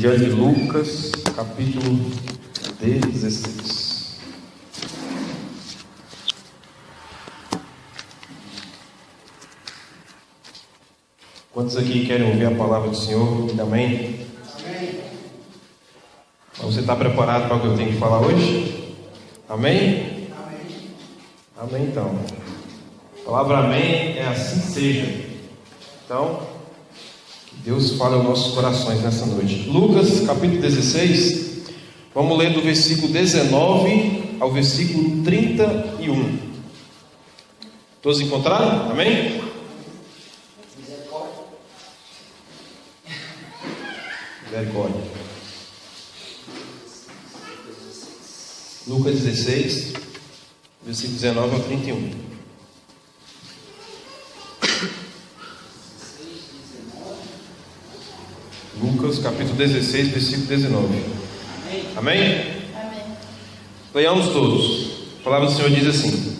Evangelho de Lucas, capítulo 16. Quantos aqui querem ouvir a palavra do Senhor? Amém? Amém. Você está preparado para o que eu tenho que falar hoje? Amém? Amém. Amém, então. A palavra amém é assim seja. Então, que Deus fale aos nossos corações nessa noite. Lucas, capítulo 16. Vamos ler do versículo 19 ao versículo 31. Todos encontraram? Amém? Misericórdia. Lucas 16, versículo 19 ao 31. Lucas capítulo 16, versículo 19. Amém? Amém? Leiamos todos. A palavra do Senhor diz assim: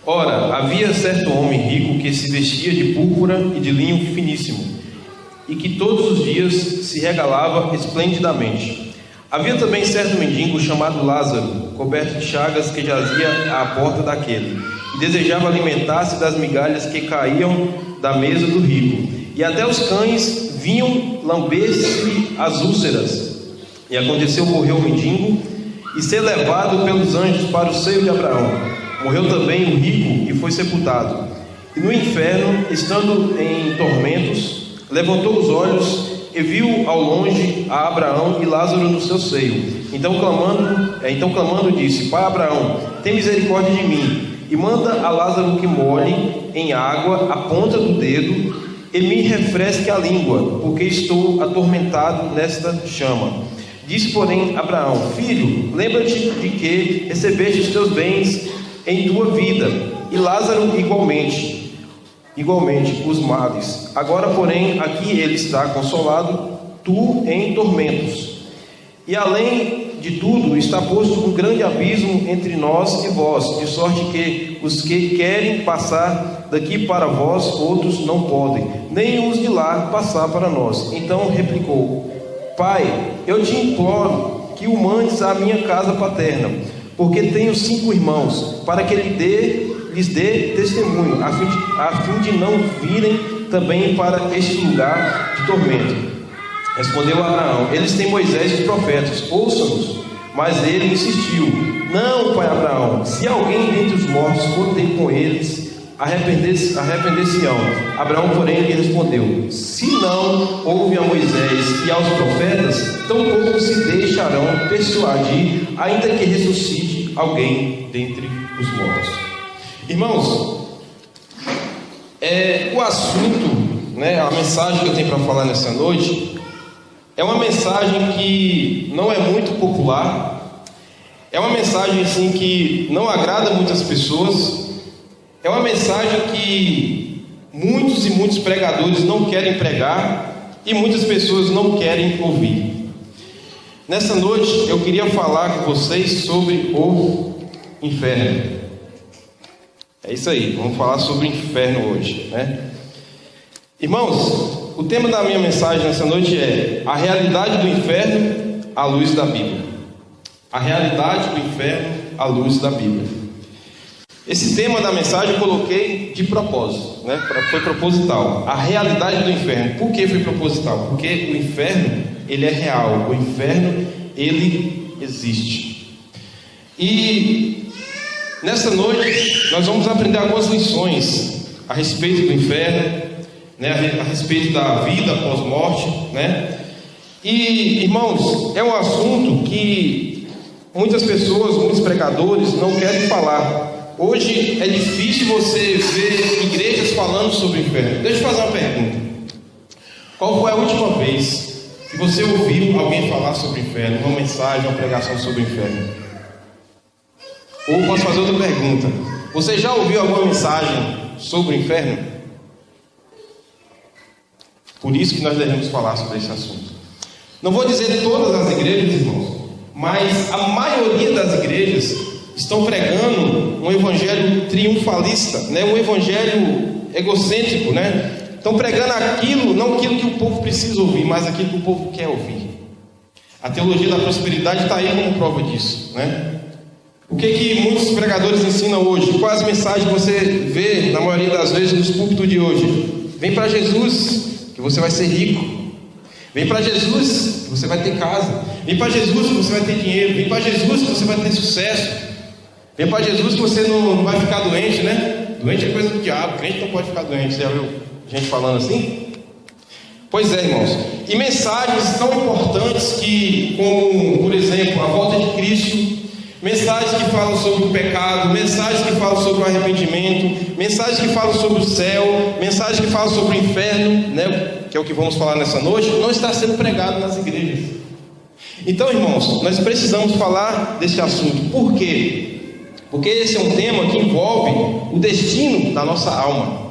Ora, havia certo homem rico que se vestia de púrpura e de linho finíssimo, e que todos os dias se regalava esplendidamente. Havia também certo mendigo chamado Lázaro, coberto de chagas, que jazia à porta daquele, e desejava alimentar-se das migalhas que caíam da mesa do rico, e até os cães vinham lamber-se as úlceras. E aconteceu morrer o mendigo e ser levado pelos anjos para o seio de Abraão. Morreu também o rico e foi sepultado. E no inferno, estando em tormentos, levantou os olhos e viu ao longe a Abraão e Lázaro no seu seio. Então clamando disse: Pai Abraão, tem misericórdia de mim, e manda a Lázaro que molhe em água a ponta do dedo e me refresque a língua, porque estou atormentado nesta chama. Disse, porém, Abraão: Filho, lembra-te de que recebeste os teus bens em tua vida, e Lázaro igualmente os males. Agora, porém, aqui ele está consolado, tu em tormentos. E além de tudo, está posto um grande abismo entre nós e vós, de sorte que os que querem passar daqui para vós, outros não podem, nem os de lá passar para nós. Então replicou: Pai, eu te imploro que o mandes à minha casa paterna, porque tenho 5 irmãos, para que lhes dê testemunho, a fim de não virem também para este lugar de tormento. Respondeu Abraão: Eles têm Moisés e os profetas, ouçam-nos. Mas ele insistiu: Não, pai Abraão, se alguém dentre os mortos for ter com eles, arrepender-se-ão. Abraão, porém, lhe respondeu: Se não ouve a Moisés e aos profetas, tampouco se deixarão persuadir, ainda que ressuscite alguém dentre os mortos. Irmãos, o assunto, a mensagem que eu tenho para falar nessa noite é uma mensagem que não é muito popular, é uma mensagem assim que não agrada muitas pessoas, é uma mensagem que muitos e muitos pregadores não querem pregar e muitas pessoas não querem ouvir. Nessa noite eu queria falar com vocês sobre o inferno. É isso aí, vamos falar sobre o inferno hoje, Irmãos, o tema da minha mensagem nessa noite é a realidade do inferno à luz da Bíblia. A realidade do inferno à luz da Bíblia. Esse tema da mensagem eu coloquei de propósito, foi proposital. A realidade do inferno. Por que foi proposital? Porque o inferno, ele é real. O inferno, ele existe. E nessa noite nós vamos aprender algumas lições a respeito do inferno, a respeito da vida após morte, E, irmãos, é um assunto que muitas pessoas, muitos pregadores não querem falar. Hoje é difícil você ver igrejas falando sobre o inferno. Deixa eu fazer uma pergunta. Qual foi a última vez que você ouviu alguém falar sobre o inferno? Uma mensagem, uma pregação sobre o inferno? Ou posso fazer outra pergunta. Você já ouviu alguma mensagem sobre o inferno? Por isso que nós devemos falar sobre esse assunto. Não vou dizer todas as igrejas, irmãos, mas a maioria das igrejas estão pregando um evangelho triunfalista, um evangelho egocêntrico, Estão pregando aquilo, não aquilo que o povo precisa ouvir, mas aquilo que o povo quer ouvir. A teologia da prosperidade está aí como prova disso, né? O que muitos pregadores ensinam hoje? Quais mensagens você vê, na maioria das vezes, nos púlpitos de hoje? Vem para Jesus, que você vai ser rico. Vem para Jesus, que você vai ter casa. Vem para Jesus, que você vai ter dinheiro. Vem para Jesus, que você vai ter sucesso. Vem para Jesus, que você não vai ficar doente, né? Doente é coisa do diabo, crente não pode ficar doente. Você já viu gente falando assim? Pois é, irmãos. E mensagens tão importantes que, como, por exemplo, a volta de Cristo, mensagens que falam sobre o pecado, mensagens que falam sobre o arrependimento, mensagens que falam sobre o céu, mensagens que falam sobre o inferno, né, que é o que vamos falar nessa noite, não está sendo pregado nas igrejas. Então, irmãos, nós precisamos falar desse assunto. Por quê? Porque esse é um tema que envolve o destino da nossa alma.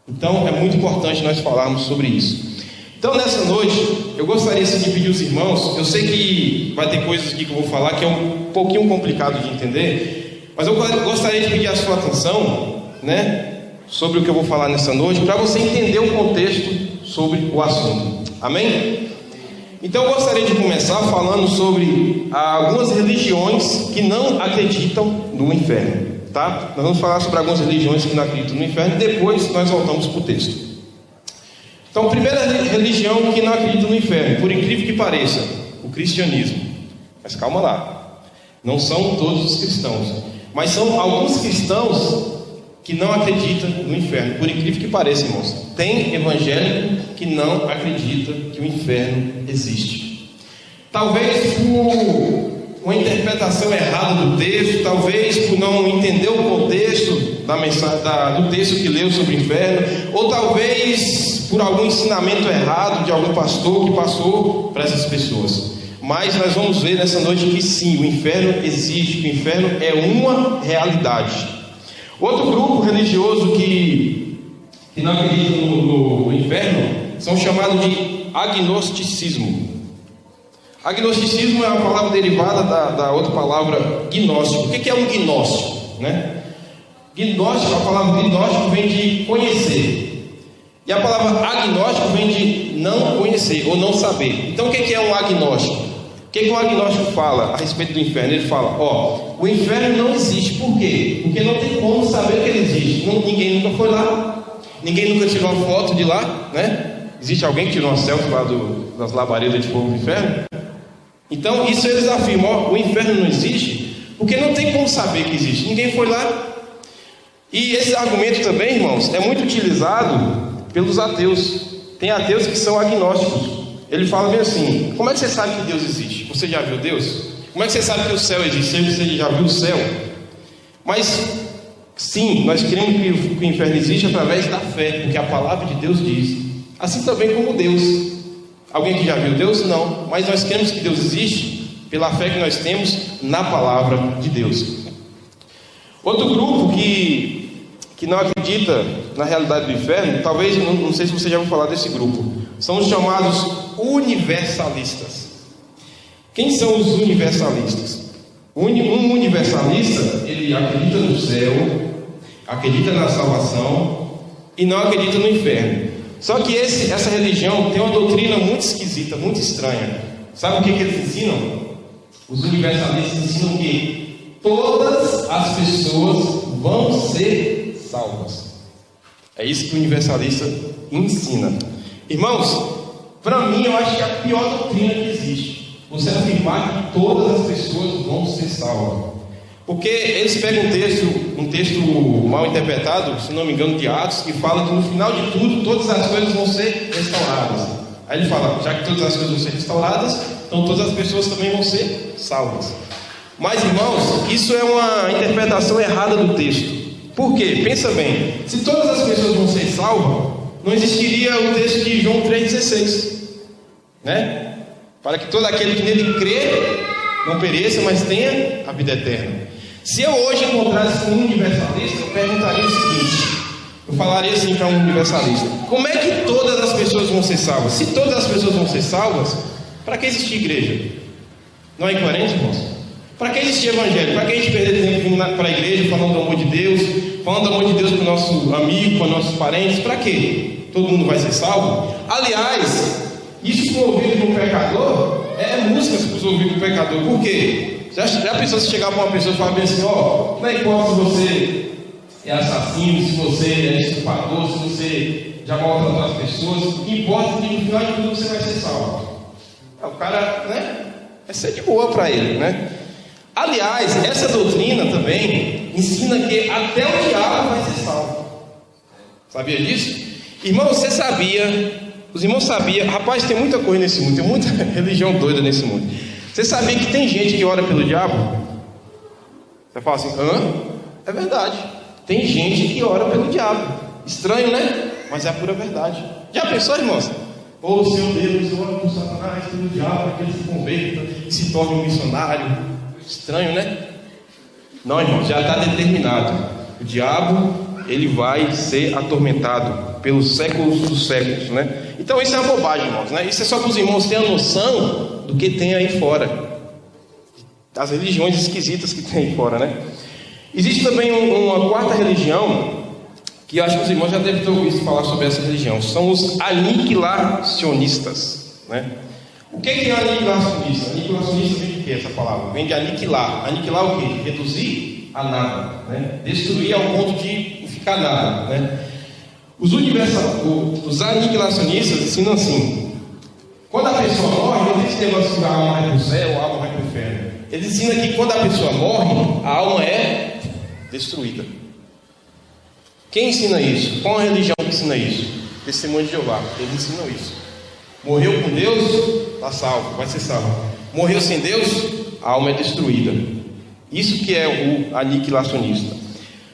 Então, é muito importante nós falarmos sobre isso. Então, nessa noite, eu gostaria de pedir aos irmãos, eu sei que vai ter coisas aqui que eu vou falar que é um pouquinho complicado de entender, mas eu gostaria de pedir a sua atenção, né, sobre o que eu vou falar nessa noite, para você entender o contexto sobre o assunto. Amém? Então, eu gostaria de começar falando sobre algumas religiões que não acreditam no inferno, tá? Nós vamos falar sobre algumas religiões que não acreditam no inferno e depois nós voltamos para o texto. Então, a primeira religião que não acredita no inferno, por incrível que pareça, o cristianismo. Mas calma lá, não são todos os cristãos, mas são alguns cristãos que não acreditam no inferno. Por incrível que pareça, irmãos, tem evangélico que não acredita que o inferno existe. Talvez por uma interpretação errada do texto, talvez por não entender o contexto da mensagem, do texto que leu sobre o inferno, ou talvez por algum ensinamento errado de algum pastor que passou para essas pessoas. Mas nós vamos ver nessa noite que sim, o inferno existe, que o inferno é uma realidade. Outro grupo religioso que não acredita no inferno são chamados de agnosticismo. Agnosticismo é uma palavra derivada da outra palavra gnóstico. O que é um gnóstico, né? Gnóstico, a palavra gnóstico vem de conhecer. E a palavra agnóstico vem de não conhecer ou não saber. Então o que é um agnóstico? O que um agnóstico fala a respeito do inferno? Ele fala, o inferno não existe. Por quê? Porque não tem como saber que ele existe. Ninguém nunca foi lá. Ninguém nunca tirou uma foto de lá, né? Existe alguém que tirou uma selfie lá das labaredas de fogo do inferno? Então isso eles afirmam, o inferno não existe porque não tem como saber que existe. Ninguém foi lá. E esse argumento também, irmãos, é muito utilizado pelos ateus. Tem ateus que são agnósticos. Ele fala bem assim: como é que você sabe que Deus existe? Você já viu Deus? Como é que você sabe que o céu existe? Você já viu o céu? Mas sim, nós cremos que o inferno existe através da fé, porque a palavra de Deus diz. Assim também como Deus. Alguém que já viu Deus? Não. Mas nós cremos que Deus existe pela fé que nós temos na palavra de Deus. Outro grupo que não acredita na realidade do inferno, talvez, não sei se você já ouviu falar desse grupo, são os chamados universalistas. Quem são os universalistas? Um universalista, ele acredita no céu, acredita na salvação e não acredita no inferno. Só que essa religião tem uma doutrina muito esquisita, muito estranha. Sabe o que eles ensinam? Os universalistas ensinam que todas as pessoas vão ser salvas. É isso que o universalista ensina. Irmãos, para mim eu acho que é a pior doutrina que existe, você afirmar que todas as pessoas vão ser salvas. Porque eles pegam um texto mal interpretado, se não me engano, de Atos, que fala que no final de tudo, todas as coisas vão ser restauradas. Aí ele fala, já que todas as coisas vão ser restauradas, então todas as pessoas também vão ser salvas. Mas, irmãos, isso é uma interpretação errada do texto. Por quê? Pensa bem, se todas as pessoas vão ser salvas, não existiria o texto de João 3,16, né? Para que todo aquele que nele crê não pereça, mas tenha a vida eterna. Se eu hoje encontrasse com um universalista, eu perguntaria o seguinte, eu falaria assim para um universalista: como é que todas as pessoas vão ser salvas? Se todas as pessoas vão ser salvas, para que existir igreja? Não é incoerente, irmãos? Para que existir evangelho? Para que a gente perder tempo vindo para a igreja, falando do amor de Deus, falando do amor de Deus para o nosso amigo, para os nossos parentes? Para quê? Todo mundo vai ser salvo? Aliás, isso for ouvido por um pecador, é música para os ouvidos do pecador. Por quê? Já pensou se chegar para uma pessoa e falar bem assim, ó, não importa se você é assassino, se você é estuprador, se você já maltratou as pessoas, o que importa é que no final de tudo você vai ser salvo. O cara, né, vai ser de boa para ele, né? Aliás, essa doutrina também ensina que até o diabo vai ser salvo. Sabia disso? Irmão, você sabia, os irmãos sabiam, rapaz, tem muita coisa nesse mundo, tem muita religião doida nesse mundo. Você sabia que tem gente que ora pelo diabo? Você fala assim, hã? É verdade. Tem gente que ora pelo diabo. Estranho, né? Mas é a pura verdade. Já pensou, irmãos? Ô Senhor Deus, eu oro por Satanás, pelo diabo, que ele se converta e se torne um missionário. Estranho, né? Não, irmãos, já está determinado. O diabo, ele vai ser atormentado pelos séculos dos séculos, né? Então isso é uma bobagem, irmãos, né? Isso é só para os irmãos terem a noção do que tem aí fora. As religiões esquisitas que tem aí fora, né? Existe também uma quarta religião, que eu acho que os irmãos já devem ter ouvido falar sobre essa religião. São os aniquilacionistas, né? O que é aniquilacionista? Aniquilacionista vem de quê essa palavra? Vem de aniquilar. Aniquilar o quê? Reduzir a nada, né? Destruir ao ponto de não ficar nada, né? Os aniquilacionistas ensinam assim: quando a pessoa morre, não existe negócio que a alma vai para o céu ou a alma vai para o inferno. Eles ensinam que quando a pessoa morre, a alma é destruída. Quem ensina isso? Qual a religião que ensina isso? Testemunho de Jeová. Eles ensinam isso. Morreu com Deus, está salvo, vai ser salvo. Morreu sem Deus, a alma é destruída. Isso que é o aniquilacionista.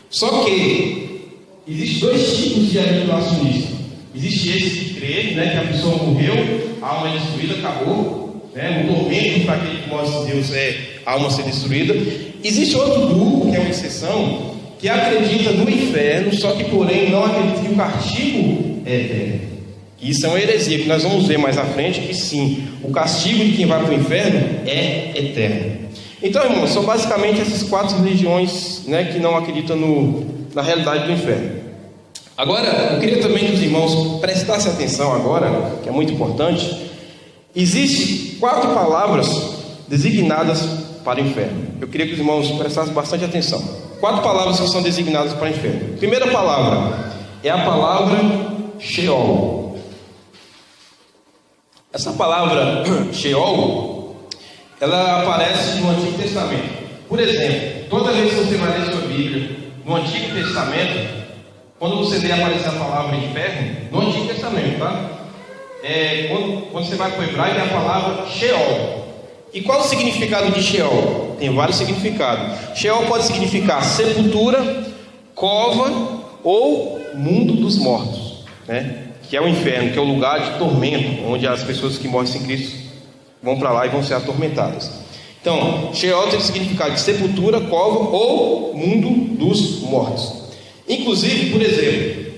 Só que existem dois tipos de aniquilacionista. Existe esse que crê, né, que a pessoa morreu, a alma é destruída, acabou, né, o tormento para aquele que morre sem Deus é a alma ser destruída. Existe outro grupo, que é uma exceção, que acredita no inferno, só que porém não acredita que o castigo é eterno. Isso é uma heresia, que nós vamos ver mais à frente, que sim, o castigo de quem vai para o inferno é eterno. Então, irmãos, são basicamente essas quatro religiões, né, que não acreditam na realidade do inferno. Agora, eu queria também que os irmãos prestassem atenção agora, que é muito importante. Existem 4 palavras designadas para o inferno. Eu queria que os irmãos prestassem bastante atenção. 4 palavras que são designadas para o inferno. A primeira palavra é a palavra Sheol. Essa palavra Sheol, ela aparece no Antigo Testamento. Por exemplo, toda vez que você vai ler sua Bíblia, no Antigo Testamento, quando você vê aparecer a palavra inferno, no Antigo Testamento, tá? Quando você vai para o hebraico, é a palavra Sheol. E qual o significado de Sheol? Tem vários significados. Sheol pode significar sepultura, cova ou mundo dos mortos, né? Que é o inferno, que é o lugar de tormento, onde as pessoas que morrem sem Cristo vão para lá e vão ser atormentadas. Então, Sheol tem o significado de sepultura, cova ou mundo dos mortos. Inclusive, por exemplo,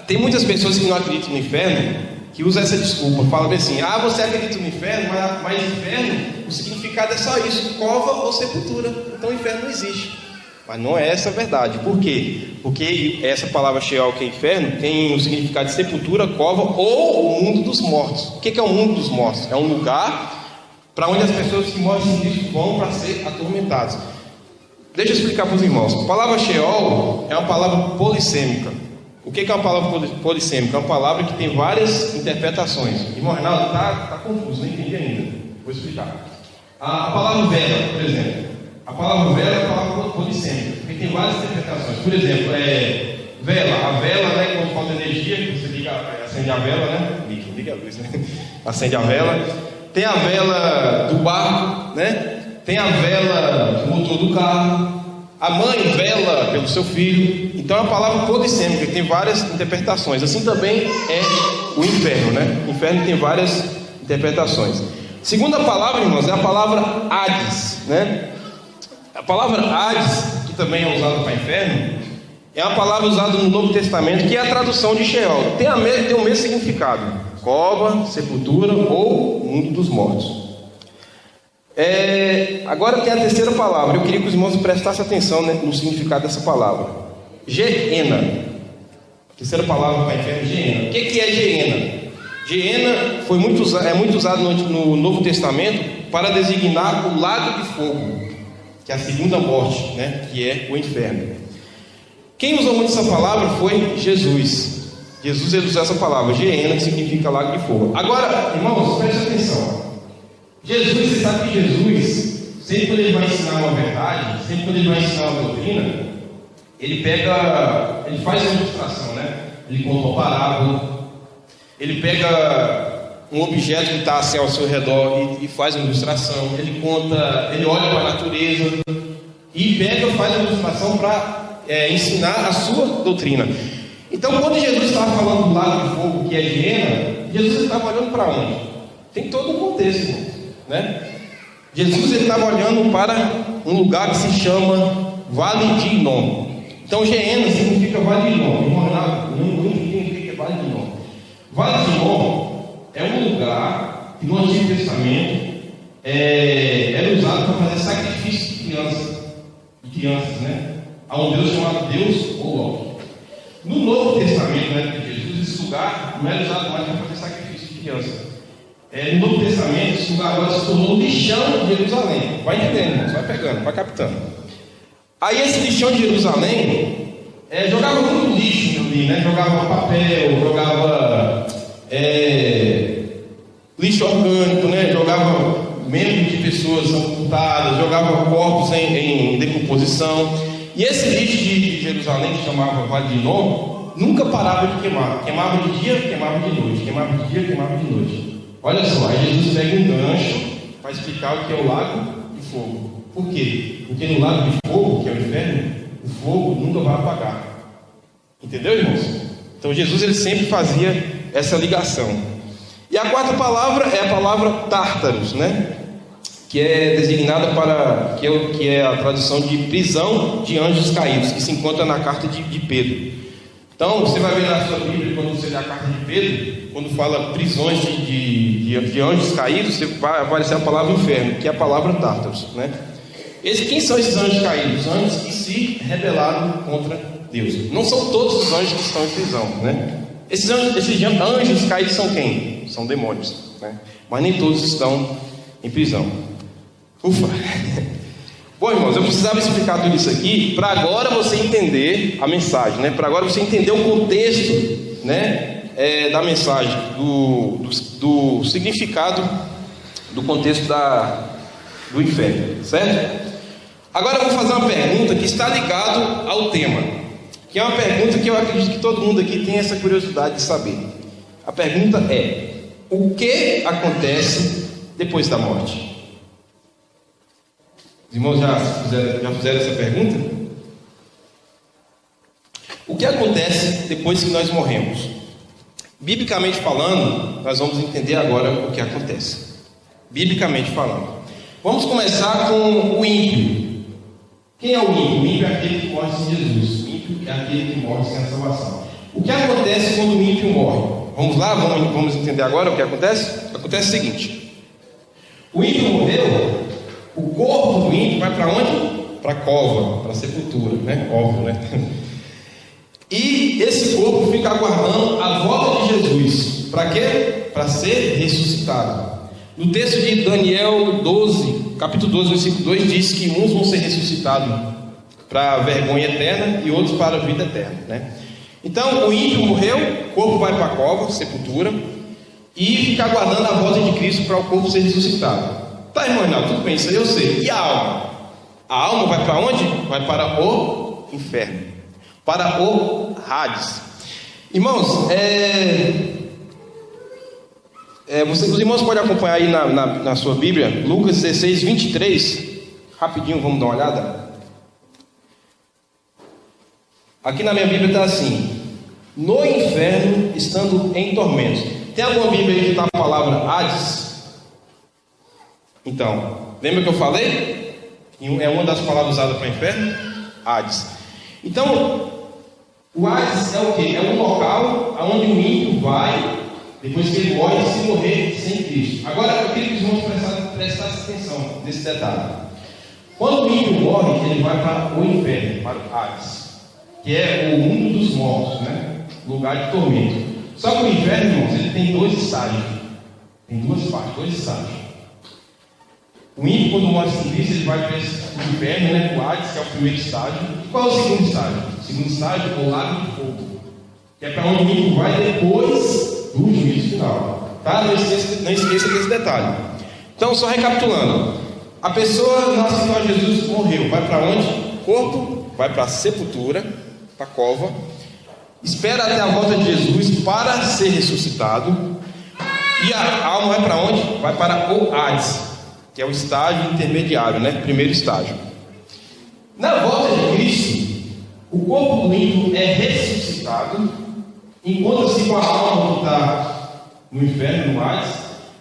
tem muitas pessoas que não acreditam no inferno, que usam essa desculpa, falam assim: você acredita no inferno, mas inferno, o significado é só isso, cova ou sepultura, então o inferno não existe. Mas não é essa a verdade. Por quê? Porque essa palavra Sheol, que é inferno, tem o significado de sepultura, cova ou mundo dos mortos. O que é o mundo dos mortos? É um lugar para onde as pessoas que morrem sem Cristo vão para ser atormentadas. Deixa eu explicar para os irmãos. A palavra Sheol é uma palavra polissêmica. O que é uma palavra polissêmica? É uma palavra que tem várias interpretações. Irmão Reinaldo, está confuso, não entendi ainda. Vou explicar. A palavra vela, por exemplo. A palavra vela é uma palavra polissêmica, porque tem várias interpretações. Por exemplo, vela. A vela, né, quando falta energia, você acende a vela, né? Liga a luz, né? Acende a vela. Tem a vela do barco, né? Tem a vela do motor do carro. A mãe vela pelo seu filho. Então é uma palavra polissêmica, tem várias interpretações. Assim também é o inferno, né? O inferno tem várias interpretações. Segunda palavra, irmãos, é a palavra Hades, né? A palavra Hades, que também é usada para inferno, é uma palavra usada no Novo Testamento, que é a tradução de Sheol. Tem o mesmo significado: cova, sepultura ou mundo dos mortos. Agora tem a terceira palavra. Eu queria que os irmãos prestassem atenção, né, no significado dessa palavra: Geena. A terceira palavra para inferno, Geena. O que é Geena? Geena é muito usado no Novo Testamento para designar o lago de fogo, que é a segunda morte, né? Que é o inferno. Quem usou muito essa palavra foi Jesus. Jesus ele usou essa palavra, Geena, que significa lago de fogo. Agora, irmãos, preste atenção. Jesus, você sabe que Jesus, sempre quando ele vai ensinar uma verdade, sempre quando ele vai ensinar uma doutrina, ele faz uma ilustração, né? Ele conta uma parábola, ele pega um objeto que está assim ao seu redor e faz uma ilustração, ele olha para a natureza e faz uma ilustração para ensinar a sua doutrina. Então, quando Jesus estava falando do lago de fogo, que é Geena, Jesus estava olhando para onde? Tem todo um contexto, né? Jesus estava olhando para um lugar que se chama Vale de Inom. Então, Geena significa Vale de Inom. Não significa Vale de Inom. Vale de Inom é um lugar que no Antigo Testamento era usado para fazer sacrifício de crianças, né? A um Deus chamado Deus Moloque. No Novo Testamento, na época de Jesus, esse lugar não era usado mais para fazer sacrifício de criança. No Novo Testamento, esse lugar agora se tornou o lixão de Jerusalém. Vai entendendo, irmãos, vai pegando, vai captando. Aí esse lixão de Jerusalém jogava muito lixo ali, né? Jogava papel, jogava lixo orgânico, né? Jogava membros de pessoas amputadas, jogava corpos em decomposição. E esse lixo de Jerusalém, que chamava Vale de Inom, nunca parava de queimar. Queimava de dia, queimava de noite. Queimava de dia, queimava de noite. Olha só, aí Jesus pega um gancho para explicar o que é o lago de fogo. Por quê? Porque no lago de fogo, que é o inferno, o fogo nunca vai apagar. Entendeu, irmãos? Então Jesus ele sempre fazia essa ligação. E a quarta palavra é a palavra Tártaros, né? Que é designada para, que é a tradução de prisão de anjos caídos, que se encontra na carta de Pedro. Então, você vai ver na sua Bíblia, quando você lê a carta de Pedro, quando fala prisões de anjos caídos, vai aparecer a palavra inferno, que é a palavra Tártaros, né? Quem são esses anjos caídos? Os anjos que se rebelaram contra Deus. Não são todos os anjos que estão em prisão, né? Esses anjos caídos são quem? São demônios, né? Mas nem todos estão em prisão. Ufa! Bom, irmãos, eu precisava explicar tudo isso aqui para agora você entender a mensagem, né? Para agora você entender o contexto, né? Da mensagem, do significado do contexto do inferno, certo? Agora eu vou fazer uma pergunta que está ligada ao tema, que é uma pergunta que eu acredito que todo mundo aqui tem essa curiosidade de saber. A pergunta é: o que acontece depois da morte? Os irmãos já fizeram essa pergunta? O que acontece depois que nós morremos? Biblicamente falando, nós vamos entender agora o que acontece. Biblicamente falando. Vamos começar com o ímpio. Quem é o ímpio? O ímpio é aquele que morre sem Jesus. O ímpio é aquele que morre sem a salvação. O que acontece quando o ímpio morre? Vamos lá, vamos entender agora o que acontece? Acontece o seguinte: o ímpio morreu, o corpo do ímpio vai para onde? Para a cova, para a sepultura, né? Óbvio, né? E esse corpo fica aguardando a volta de Jesus. Para quê? Para ser ressuscitado. No texto de Daniel 12, capítulo 12, versículo 2, diz que uns vão ser ressuscitados para a vergonha eterna e outros para a vida eterna, né? Então, o ímpio morreu, o corpo vai para a cova, sepultura, e fica aguardando a volta de Cristo para o corpo ser ressuscitado. Tá, irmão Reinaldo, tudo bem, isso aí eu sei. E a alma? A alma vai para onde? Vai para o inferno, para o Hades. Irmãos, os irmãos podem acompanhar aí na sua Bíblia, Lucas 16, 23. Rapidinho, vamos dar uma olhada. Aqui na minha Bíblia está assim: no inferno, estando em tormentos. Tem alguma Bíblia aí que está a palavra Hades? Então, lembra que eu falei? É uma das palavras usadas para inferno? Hades. Então, o Hades é o quê? É um local onde o ímpio vai depois que ele morre, se morrer sem Cristo. Agora, eu queria que os irmãos prestassem atenção nesse detalhe. Quando o ímpio morre, ele vai para o inferno, para o Hades, que é o mundo dos mortos, né? Lugar de tormento. Só que o inferno, irmãos, ele tem dois estágios. Tem duas partes, dois estágios. O ímpio, quando morre sem Cristo, ele vai para o inferno, né? O Hades, que é o primeiro estágio. E qual é o segundo estágio? O segundo estágio é o lago de fogo, que é para onde o ímpio vai depois do juízo final. Tá? Não esqueça desse detalhe. Então, só recapitulando: a pessoa não aceitou a Jesus, morreu. Vai para onde? O corpo vai para a sepultura, para a cova. Espera até a volta de Jesus para ser ressuscitado. E a alma vai para onde? Vai para o Hades, que é o estágio intermediário, né? Primeiro estágio. Na volta de Cristo, o corpo do ímpio é ressuscitado, encontra-se com a alma que está no inferno, no Hades,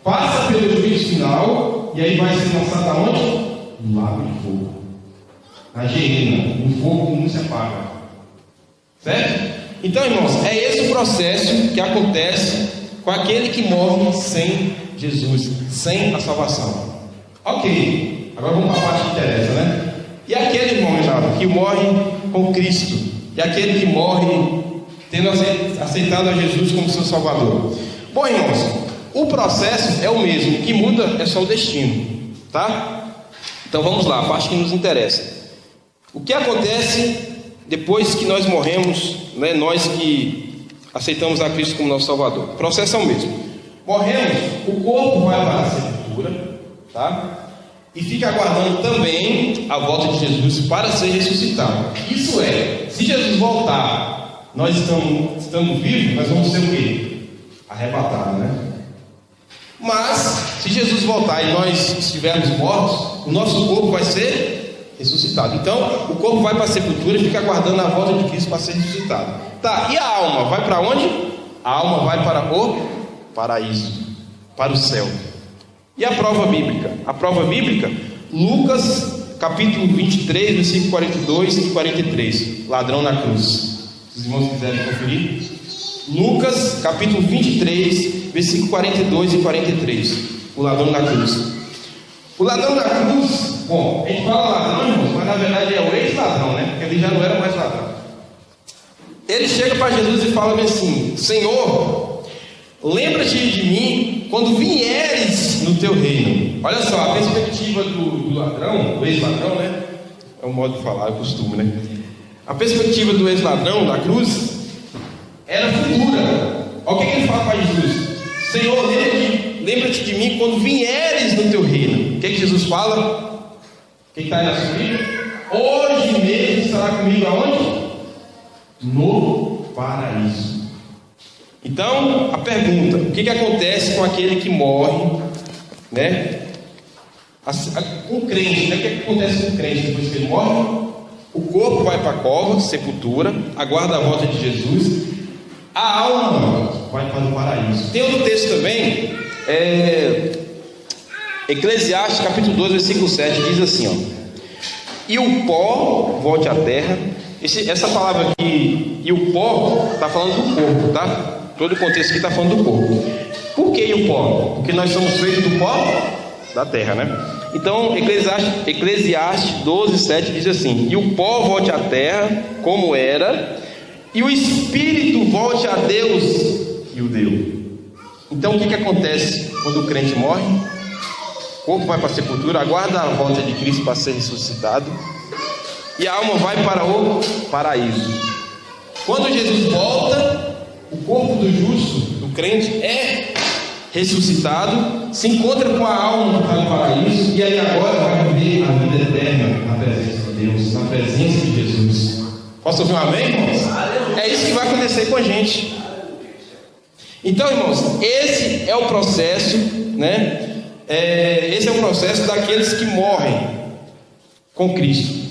passa pelo juízo final, e aí vai ser lançado aonde? No lago de fogo, na Gehenna, no fogo que não se apaga. Certo? Então, irmãos, é esse o processo que acontece com aquele que morre sem Jesus, sem a salvação. Ok, agora vamos para a parte que interessa, né? E aquele irmão, Renato, que morre com Cristo, e aquele que morre tendo aceitado a Jesus como seu Salvador. Bom, irmãos, o processo é o mesmo, o que muda é só o destino, tá? Então vamos lá, a parte que nos interessa. O que acontece depois que nós morremos, né, nós que aceitamos a Cristo como nosso Salvador? O processo é o mesmo. Morremos, o corpo vai para a sepultura, tá? E fica aguardando também a volta de Jesus para ser ressuscitado. Isso é, se Jesus voltar, nós estando vivos, nós vamos ser o quê? Arrebatados, né? Mas, se Jesus voltar e nós estivermos mortos, o nosso corpo vai ser ressuscitado. Então, o corpo vai para a sepultura e fica aguardando a volta de Cristo para ser ressuscitado. Tá, e a alma vai para onde? A alma vai para o paraíso, para o céu. E a prova bíblica? A prova bíblica, Lucas capítulo 23, versículo 42 e 43. Ladrão na cruz. Se os irmãos quiserem conferir. Lucas capítulo 23, versículo 42 e 43. O ladrão na cruz. O ladrão na cruz, bom, a gente fala ladrão, irmãos, mas na verdade é o ex-ladrão, né? Porque ele já não era mais ladrão. Ele chega para Jesus e fala assim: Senhor, lembra-te de mim quando vieres no teu reino. Olha só, a perspectiva do ladrão, do ex-ladrão, né? É um modo de falar, é costume, né? A perspectiva do ex-ladrão na cruz era futura. Olha o que ele fala para Jesus: Senhor, lembra-te de mim quando vieres no teu reino. O que Jesus fala? Quem está aí na sua Bíblia? Hoje mesmo estará comigo aonde? No paraíso. Então, a pergunta: o que acontece com aquele que morre, né? Um crente, né? O que acontece com o crente depois que ele morre? O corpo vai para a cova, sepultura, aguarda a volta de Jesus. A alma vai para o paraíso. Tem outro texto também, Eclesiastes capítulo 2, versículo 7, diz assim, ó: e o pó volte à terra. Essa palavra aqui, e o pó, está falando do corpo, tá? Todo o contexto aqui está falando do corpo. Por que o pó? Porque nós somos feitos do pó da terra, né? Então, Eclesiastes 12, 7 diz assim: e o pó volte à terra como era, e o espírito volte a Deus que o deu. Então, o que acontece quando o crente morre? O corpo vai para a sepultura, aguarda a volta de Cristo para ser ressuscitado, e a alma vai para o paraíso. Quando Jesus volta, o corpo do justo, do crente, é ressuscitado, se encontra com a alma que está no paraíso, e aí agora vai viver a vida eterna na presença de Deus, na presença de Jesus. Posso ouvir um amém, irmãos? É isso que vai acontecer com a gente. Então, irmãos, esse é o processo, né? Esse é o processo daqueles que morrem com Cristo.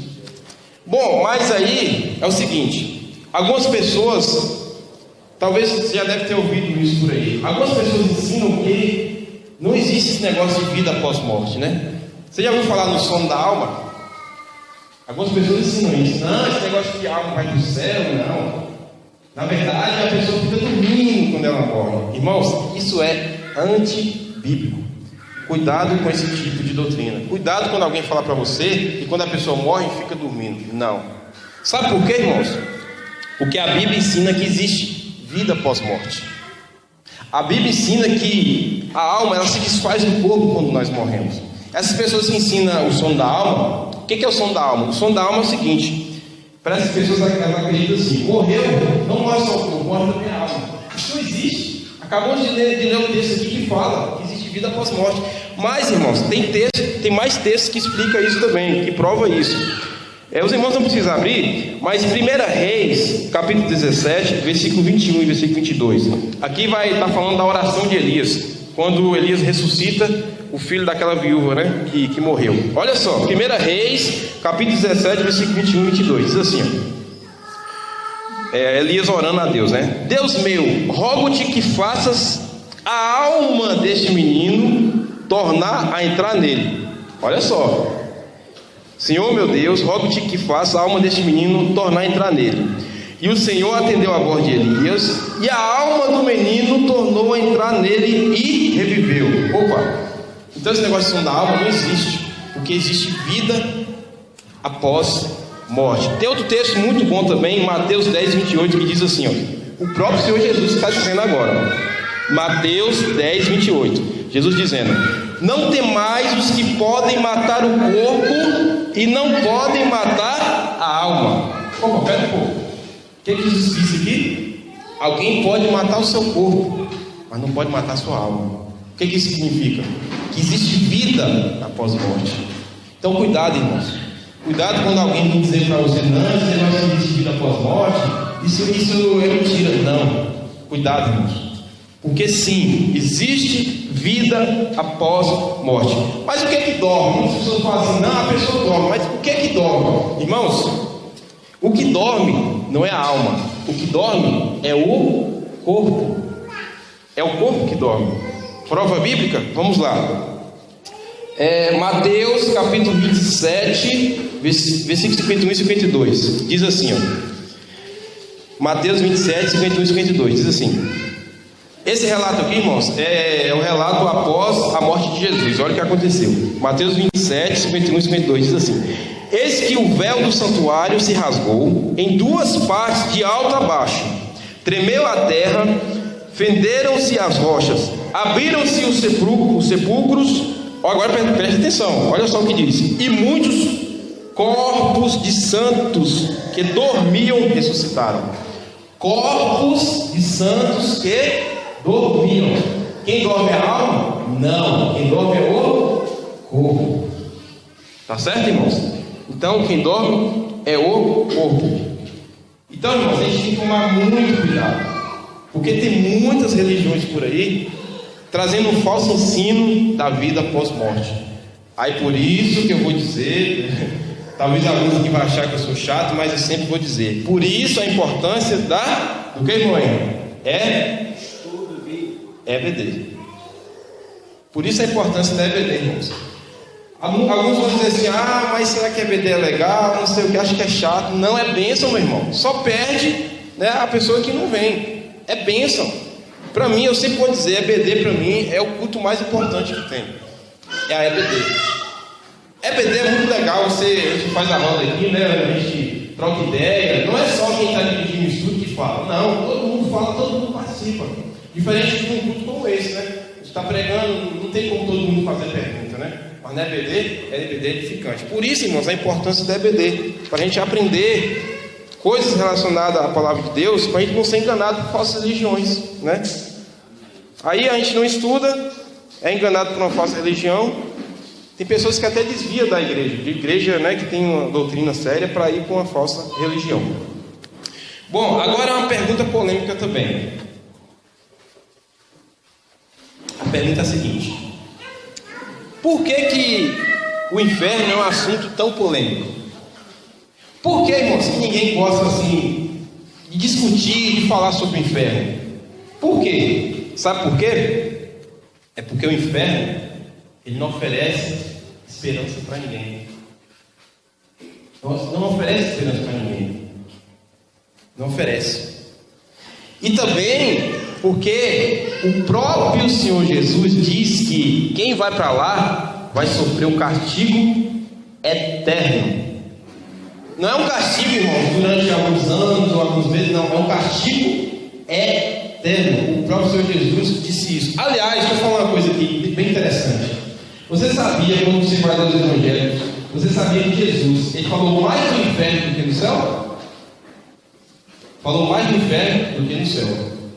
Bom, mas aí é o seguinte: algumas pessoas, talvez você já deve ter ouvido isso por aí, algumas pessoas ensinam que não existe esse negócio de vida após morte, né? Você já ouviu falar no sono da alma? Algumas pessoas ensinam isso. Não, esse negócio de alma vai para o céu, não. Na verdade, a pessoa fica dormindo quando ela morre. Irmãos, isso é antibíblico. Cuidado com esse tipo de doutrina. Cuidado quando alguém fala para você e quando a pessoa morre fica dormindo. Não. Sabe por quê, irmãos? Porque a Bíblia ensina que existe vida após morte. A Bíblia ensina que a alma ela se desfaz do corpo quando nós morremos. Essas pessoas que ensinam o sono da alma, o que é o sono da alma? O sono da alma é o seguinte: para essas pessoas elas acreditam assim: morreu, não morre só o corpo, morre também a alma. Isso não existe. Acabamos de ler um texto aqui que fala que existe vida após morte. Mas, irmãos, tem mais textos que explicam isso também, que prova isso. Os irmãos não precisam abrir, mas 1 Reis, capítulo 17, versículo 21 e versículo 22. Aqui vai estar falando da oração de Elias, quando Elias ressuscita o filho daquela viúva, né, que morreu. Olha só, 1 Reis, capítulo 17, versículo 21 e 22. Diz assim, Elias orando a Deus, né? Deus meu, rogo-te que faças a alma deste menino tornar a entrar nele. Olha só. Senhor meu Deus, rogo-te que faça a alma deste menino tornar a entrar nele. E o Senhor atendeu a voz de Elias, e a alma do menino tornou a entrar nele e reviveu. Opa! Então esse negócio de som da alma não existe, porque existe vida após morte. Tem outro texto muito bom também, Mateus 10, 28, que diz assim, ó, o próprio Senhor Jesus está dizendo agora, Mateus 10, 28, Jesus dizendo: não temais os que podem matar o corpo e não podem matar a alma. Opa, pera um pouco. O que Jesus disse aqui? Alguém pode matar o seu corpo, mas não pode matar a sua alma. O que isso significa? Que existe vida após a morte. Então cuidado, irmãos. Cuidado quando alguém vem dizer para você: não, esse negócio de existe vida após a morte, isso é mentira. Não. Cuidado, irmãos. Porque sim, existe vida após morte. Mas o que é que dorme? Muitas pessoas falam assim: não, a pessoa dorme. Mas o que é que dorme? Irmãos, o que dorme não é a alma. O que dorme é o corpo. É o corpo que dorme. Prova bíblica? Vamos lá. Mateus capítulo 27, versículos 51 e 52. Diz assim, ó. Mateus 27, 51 e 52. Diz assim. Esse relato aqui, irmãos, é o relato após a morte de Jesus. Olha o que aconteceu. Mateus 27, 51 e 52 diz assim: eis que o véu do santuário se rasgou em duas partes, de alto a baixo. Tremeu a terra, fenderam-se as rochas, abriram-se os sepulcros. Agora preste atenção, olha só o que diz: e muitos corpos de santos que dormiam ressuscitaram. Corpos de santos que dormiam. Quem dorme é a alma? Não. Quem dorme é o corpo. Tá certo, irmãos? Então, quem dorme é o corpo. Então, irmãos, a gente tem que tomar muito cuidado, porque tem muitas religiões por aí trazendo um falso ensino da vida após morte. Aí por isso que eu vou dizer, talvez alguns aqui vão achar que eu sou chato, mas eu sempre vou dizer, por isso a importância do que, irmão? EBD. Por isso a importância da EBD, irmãos. Alguns vão dizer assim: ah, mas será que EBD é legal? Não sei o que, acho que é chato. Não, é bênção, meu irmão. Só perde, né, a pessoa que não vem. É bênção. Para mim, eu sempre vou dizer, EBD para mim é o culto mais importante que tem. É a EBD. EBD é muito legal, a gente faz a roda aqui, né? A gente troca ideia. Não é só quem está dirigindo o estudo que fala. Não, todo mundo fala, todo mundo participa. Diferente de um culto como esse, né? A gente está pregando, não tem como todo mundo fazer pergunta, né? Mas na EBD, é edificante. Por isso, irmãos, a importância da EBD, para a gente aprender coisas relacionadas à palavra de Deus, para a gente não ser enganado por falsas religiões, né? Aí a gente não estuda, é enganado por uma falsa religião. Tem pessoas que até desviam da igreja, de igreja, né, que tem uma doutrina séria, para ir com uma falsa religião. Bom, agora é uma pergunta polêmica também. A pergunta é a seguinte: por que o inferno é um assunto tão polêmico? Por que, irmãos, que ninguém gosta assim de discutir, de falar sobre o inferno? Por quê? Sabe por quê? É porque o inferno, ele não oferece esperança para ninguém. Não oferece esperança para ninguém. Não oferece. E também porque o próprio Senhor Jesus diz que quem vai para lá vai sofrer um castigo eterno. Não é um castigo, irmão, durante alguns anos ou alguns meses, não. É um castigo eterno. eterno. O próprio Senhor Jesus disse isso. Aliás, deixa eu falar uma coisa aqui bem interessante. Você sabia, quando você vai ler os evangelhos, você sabia que Jesus, ele falou mais do inferno do que no céu? Falou mais do inferno do que no céu.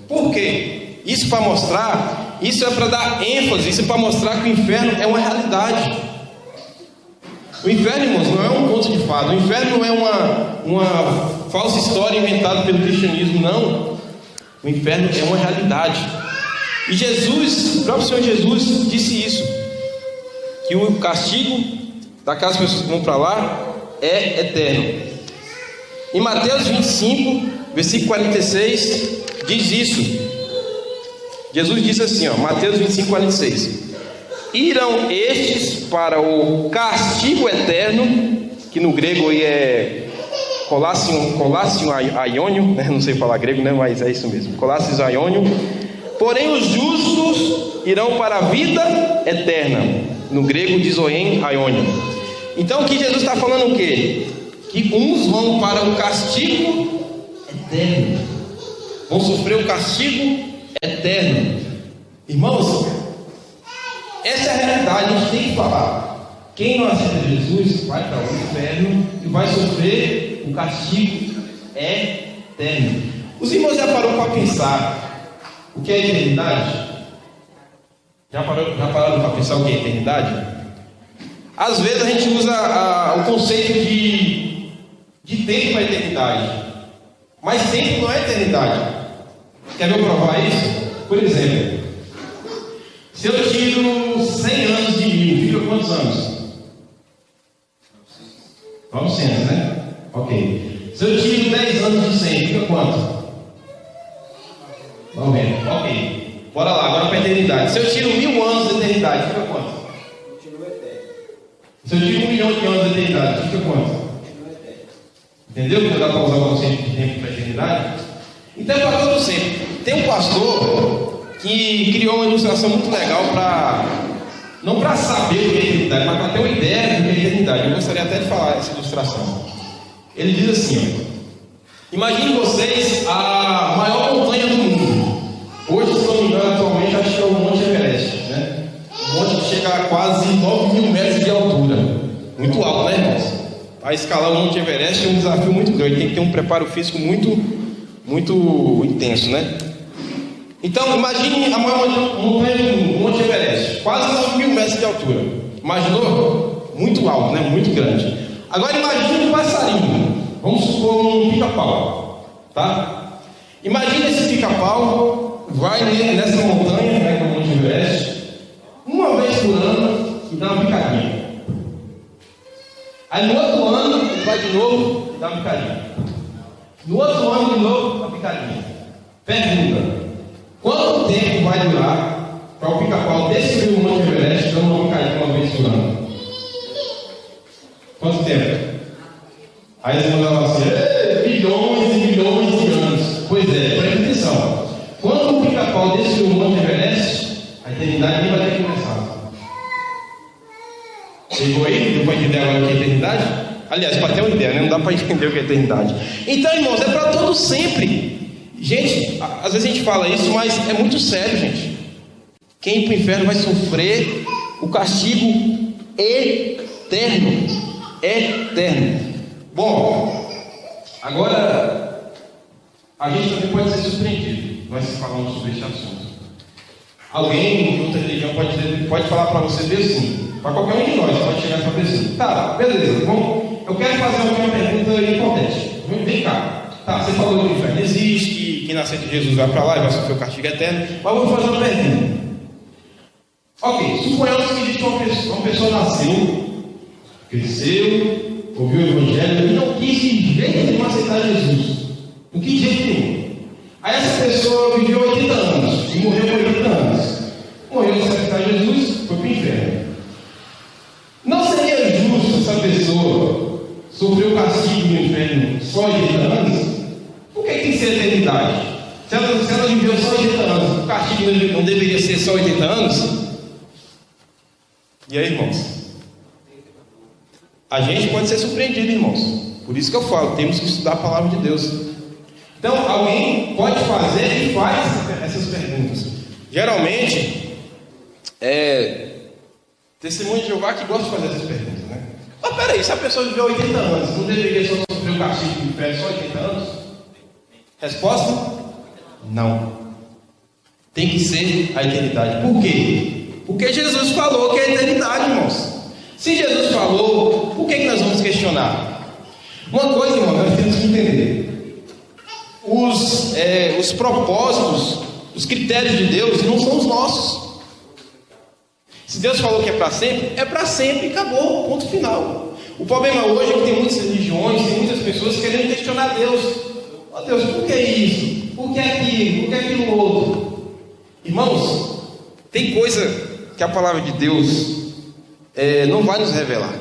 Por quê? Isso para mostrar, isso é para dar ênfase, isso é para mostrar que o inferno é uma realidade. O inferno, irmãos, não é um conto de fada. O inferno não é uma falsa história inventada pelo cristianismo, não. O inferno é uma realidade. E Jesus, o próprio Senhor Jesus disse isso, que o castigo daquelas pessoas que vão para lá é eterno. Em Mateus 25, versículo 46, diz isso. Jesus disse assim, Mateus 25, 46: irão estes para o castigo eterno, que no grego aí é Colassio aiônio, né? Não sei falar grego, né? Mas é isso mesmo, Colassio aiônio. Porém os justos irão para a vida eterna, no grego diz oen aiônio. Então aqui Jesus está falando o quê? Que uns vão para o castigo eterno, vão sofrer o castigo eterno. Irmãos, essa é a realidade, a gente tem que falar. Quem não aceita Jesus vai para o inferno e vai sofrer o castigo eterno. Os irmãos já pararam para pensar o que é eternidade? Já pararam para pensar o que é eternidade? Às vezes a gente usa o conceito de tempo para eternidade, mas tempo não é eternidade. Quer ver eu provar isso? Por exemplo, se eu tiro 100 anos de 1000, fica quantos anos? 900, né? Ok. Se eu tiro 10 anos de 100, fica quanto? 90. Ok. Bora lá, agora para a eternidade. Se eu tiro 1000 anos de eternidade, fica quanto? Se eu tiro 1 milhão de anos de eternidade, fica quanto? Entendeu? Que dá para usar o conceito de tempo para a eternidade? Então é para todo sempre. Tem um pastor que criou uma ilustração muito legal não para saber o que é eternidade, mas para ter uma ideia do que é eternidade. Eu gostaria até de falar essa ilustração. Ele diz assim: imagine vocês a maior montanha do mundo. Hoje, se não me engano, atualmente acho que é o Monte Everest, né? Um monte que chega a quase 9.000 metros de altura. Muito alto, né, irmãos? Para escalar o Monte Everest é um desafio muito grande. Tem que ter um preparo físico muito intenso, né? Então, imagine a maior montanha do mundo, o Monte Everest, quase 9.000 metros de altura. Imaginou? Muito alto, né? Muito grande. Agora imagine um passarinho. Vamos supor um pica-pau, tá? Imagine esse pica-pau vai nessa montanha, né, que é o Monte Everest, uma vez por ano e dá uma picadinha. Aí no outro ano ele vai de novo e dá uma picadinha. No outro ano de novo, uma picadinha. Pergunta: quanto tempo vai durar para o pica-pau descer o Monte Everest dando uma picadinha uma vez por ano? Quanto tempo? Aí eles mandavam assim: bilhões e bilhões de anos. Pois é, presta atenção. Quando o pica-pau descer o Monte Everest, a eternidade nem vai ter começado. Chegou aí? Deu para entender agora o que é eternidade? Aliás, para ter uma ideia, né? Não dá para entender o que é eternidade. Então, irmãos, é para todo sempre. Gente, às vezes a gente fala isso, mas é muito sério, gente. Quem ir para o inferno vai sofrer o castigo eterno. Eterno. Bom, agora a gente também pode ser surpreendido. Nós falamos sobre este assunto. Alguém de outra religião pode falar para você assim, para qualquer um de nós, pode chegar e falar assim: tá, beleza, bom, eu quero fazer uma pergunta hipotética. Vem cá. Tá, você falou que o inferno existe, que quem nascer de Jesus vai para lá e vai sofrer o castigo eterno, mas eu vou fazer uma pergunta. Ok, suponhamos que existe uma pessoa nasceu, cresceu, ouviu o Evangelho e não quis de jeito nenhum aceitar Jesus. Não quis de jeito nenhum. Aí essa pessoa viveu 80 anos e morreu com 80 anos. Morreu sem aceitar Jesus, foi para o inferno. Não seria justo essa pessoa sofrer o castigo do inferno só 80 anos? Por que tem que ser eternidade? Se ela viveu só 80 anos, o castigo não deveria ser só 80 anos? E aí, irmãos? A gente pode ser surpreendido, irmãos. Por isso que eu falo, temos que estudar a palavra de Deus. Então, alguém pode fazer e faz essas perguntas. Geralmente, testemunho de Jeová que gosta de fazer essas perguntas, né? Mas peraí, se a pessoa viveu 80 anos, não deveria só sofrer o castigo do inferno só 80 anos? Resposta? Não. Tem que ser a eternidade. Por quê? Porque Jesus falou que é a eternidade, irmãos. Se Jesus falou, por que nós vamos questionar? Uma coisa, irmão, nós temos que entender. Os propósitos, os critérios de Deus não são os nossos. Se Deus falou que é para sempre e acabou, ponto final. O problema hoje é que tem muitas religiões, tem muitas pessoas querendo questionar Deus. Ó Deus, por que isso? Por que aquilo? Por que aquilo outro? Irmãos, tem coisa que a palavra de Deus não vai nos revelar.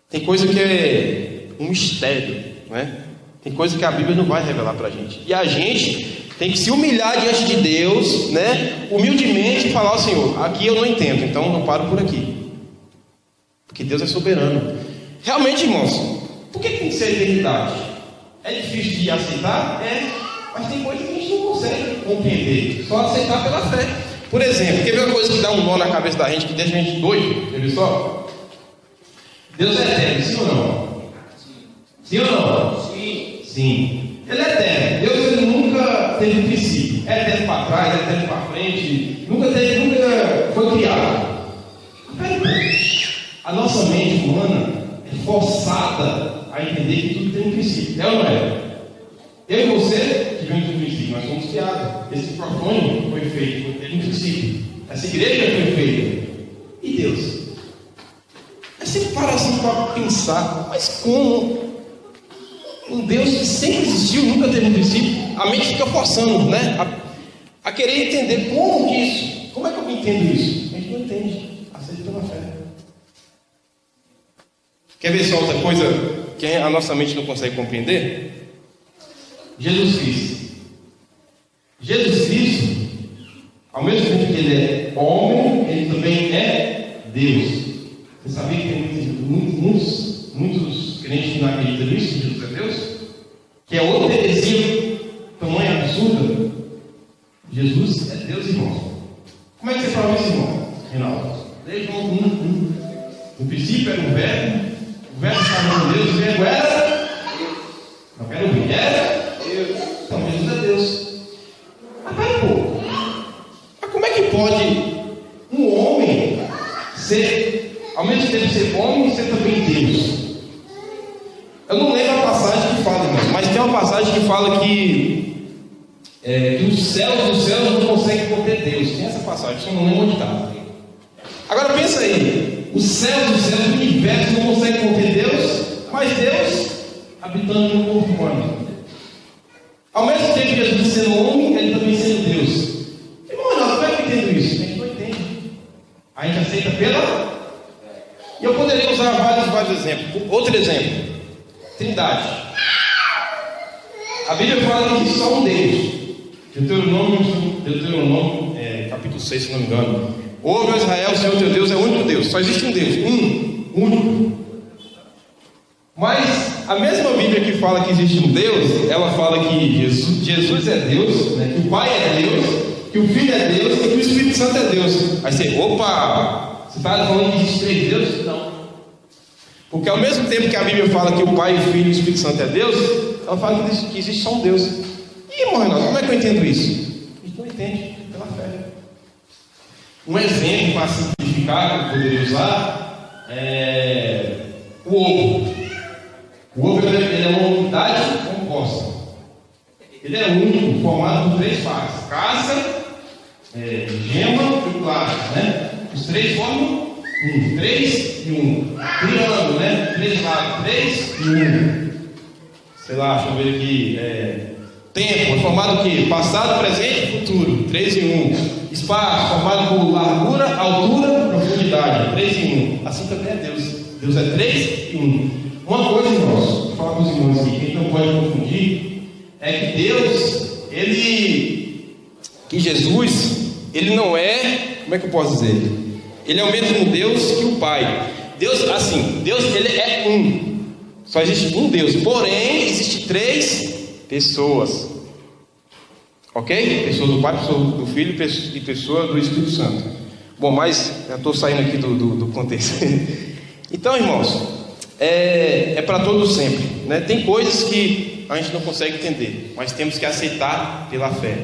Tem coisa que é um mistério, né? Tem coisa que a Bíblia não vai revelar para a gente. E a gente tem que se humilhar diante de Deus, né? Humildemente falar ao Senhor, aqui eu não entendo, então eu paro por aqui. Porque Deus é soberano. Realmente, irmãos, por que tem que ser a eternidade? É difícil de aceitar? Mas tem coisa que a gente não consegue compreender. Só aceitar pela fé. Por exemplo, quer ver uma coisa que dá um nó na cabeça da gente, que deixa a gente doido? Quer ver só? Deus é eterno, sim ou não? Sim ou não? Sim. Ele é eterno. Deus ele nunca teve princípio. É eterno para trás, é eterno para frente. Nunca foi criado. A nossa mente humana é forçada a entender que tudo tem um princípio. É ou não é? Eu e você tivemos um princípio, nós fomos criados. Esse microfone foi feito, teve um princípio. Essa igreja foi feita. E Deus? Aí você para assim para pensar, mas como? Um Deus que sempre existiu, nunca teve um princípio. A mente fica forçando, né? A querer entender como que isso. Como é que eu entendo isso? A gente não entende. Aceita pela fé. Quer ver só outra coisa que a nossa mente não consegue compreender? Jesus Cristo. Jesus Cristo, ao mesmo tempo que ele é homem, ele também é Deus. Você sabia que tem muitos crentes que não acreditam nisso, que Jesus é Deus? Que é outra heresia, tamanho absurda. Jesus é Deus, irmão. Como é que você fala isso, irmão? Reinaldo. Desde João 1. No princípio era o verbo estava com Deus, o verbo era. Não quero ouvir, era. Então Jesus é Deus. Mas pera um pouco. Mas como é que pode um homem ser, ao mesmo tempo ser homem e ser também Deus? Eu não lembro a passagem que fala, irmãos, mas tem uma passagem que fala que os céus dos céus não conseguem conter Deus. Tem essa passagem, só não lembro onde está. Agora pensa aí, os céus dos céus, o universo não consegue conter Deus, mas Deus habitando no corpo humano. Ao mesmo tempo que Jesus sendo homem, ele também sendo Deus. Irmão, não, como é que eu entendo isso? A gente não entende. A gente aceita pela. E eu poderia usar vários exemplos. Outro exemplo: Trindade. A Bíblia fala que existe só um Deus. Deuteronômio, capítulo 6, se não me engano. Ouve, ó Israel, o Senhor teu Deus é o único Deus. Só existe um Deus, único. Mas a mesma Bíblia que fala que existe um Deus, ela fala que Jesus é Deus, né? Que o Pai é Deus, que o Filho é Deus e que o Espírito Santo é Deus. Aí você, opa, você está falando que existe 3 deuses? Não. Porque ao mesmo tempo que a Bíblia fala que o Pai, o Filho e o Espírito Santo é Deus, ela fala que existe só um Deus. E, irmão Renato, como é que eu entendo isso? A gente não entende, pela fé. Um exemplo para simplificar que eu poderia usar é o ovo. O ovo ele é uma unidade composta. Ele é único, formado por 3 partes: casca, gema e plasma, né? Os 3 formam 3 e 1. Triângulo, né? 3 lados, 3 e 1. Sei lá, deixa eu ver aqui. Tempo é formado o quê? Passado, presente e futuro. 3 e 1. Espaço formado por largura, altura, profundidade. 3 e 1. Assim também é Deus. Deus é 3 e 1. Uma coisa, irmãos, vou falar com os irmãos aqui, quem não pode confundir, é que Deus, que Jesus, ele não é, como é que eu posso dizer? Ele é o mesmo Deus que o Pai. Deus, assim, Deus, ele é um. Só existe um Deus. Porém, existe 3 pessoas. Ok? Pessoa do Pai, pessoa do Filho e pessoa do Espírito Santo. Bom, mas já estou saindo aqui do contexto. Então, irmãos, é para todos sempre, né? Tem coisas que a gente não consegue entender, mas temos que aceitar pela fé.